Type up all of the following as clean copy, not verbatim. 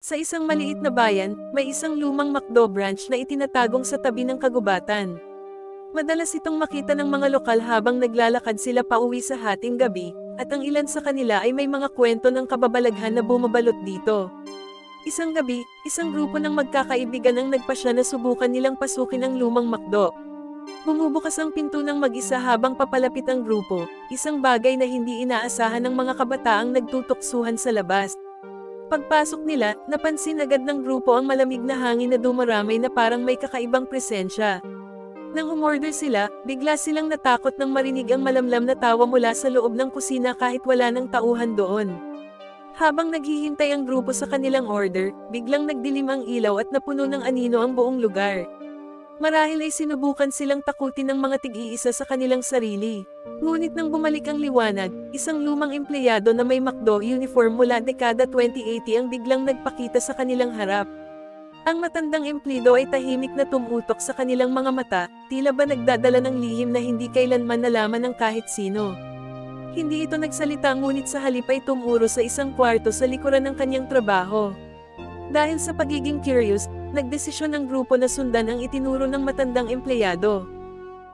Sa isang maliit na bayan, may isang lumang McDo branch na itinatagong sa tabi ng kagubatan. Madalas itong makita ng mga lokal habang naglalakad sila pauwi sa hating gabi, at ang ilan sa kanila ay may mga kwento ng kababalaghan na bumabalot dito. Isang gabi, isang grupo ng magkakaibigan ang nagpasya na subukan nilang pasukin ang lumang McDo. Bumubukas ang pinto ng mag-isa habang papalapit ang grupo, isang bagay na hindi inaasahan ng mga kabataang nagtutuksuhan sa labas. Pagpasok nila, napansin agad ng grupo ang malamig na hangin na dumaramay na parang may kakaibang presensya. Nang umorder sila, bigla silang natakot nang marinig ang malamlam na tawa mula sa loob ng kusina kahit wala ng tauhan doon. Habang naghihintay ang grupo sa kanilang order, biglang nagdilim ang ilaw at napuno ng anino ang buong lugar. Marahil ay sinubukan silang takutin ng mga tig-iisa sa kanilang sarili. Ngunit nang bumalik ang liwanag, isang lumang empleyado na may McDo uniform mula dekada 2080 ang biglang nagpakita sa kanilang harap. Ang matandang empleyado ay tahimik na tumutok sa kanilang mga mata, tila ba nagdadala ng lihim na hindi kailanman nalaman ng kahit sino. Hindi ito nagsalita ngunit sa halip ay tumuro sa isang kwarto sa likuran ng kanyang trabaho. Dahil sa pagiging curious, nagdesisyon ng grupo na sundan ang itinuro ng matandang empleyado.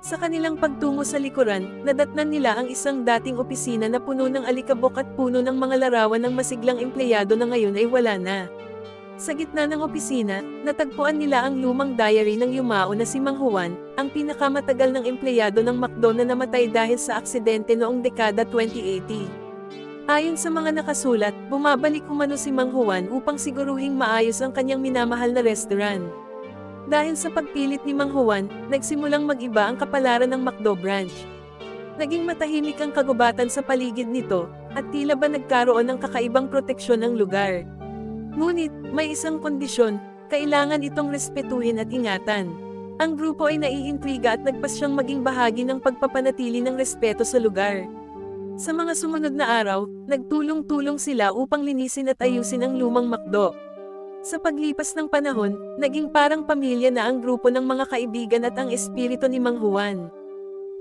Sa kanilang pagtungo sa likuran, nadatnan nila ang isang dating opisina na puno ng alikabok at puno ng mga larawan ng masiglang empleyado na ngayon ay wala na. Sa gitna ng opisina, natagpuan nila ang lumang diary ng yumao na si Mang Juan, ang pinakamatagal ng empleyado ng McDo na namatay dahil sa aksidente noong dekada 2080. Ayon sa mga nakasulat, bumabalik umano si Mang Juan upang siguruhing maayos ang kanyang minamahal na restaurant. Dahil sa pagpilit ni Mang Juan, nagsimulang mag-iba ang kapalaran ng McDo branch. Naging matahimik ang kagubatan sa paligid nito, at tila ba nagkaroon ng kakaibang proteksyon ang lugar. Ngunit, may isang kondisyon, kailangan itong respetuhin at ingatan. Ang grupo ay naiintriga at nagpasyang maging bahagi ng pagpapanatili ng respeto sa lugar. Sa mga sumunod na araw, nagtulong-tulong sila upang linisin at ayusin ang lumang McDo. Sa paglipas ng panahon, naging parang pamilya na ang grupo ng mga kaibigan at ang espiritu ni Mang Juan.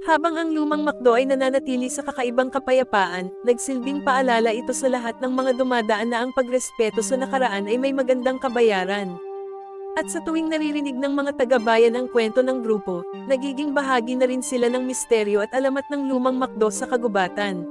Habang ang lumang McDo ay nananatili sa kakaibang kapayapaan, nagsilbing paalala ito sa lahat ng mga dumadaan na ang pagrespeto sa nakaraan ay may magandang kabayaran. At sa tuwing naririnig ng mga taga-bayan ang kwento ng grupo, nagiging bahagi na rin sila ng misteryo at alamat ng lumang McDo sa kagubatan.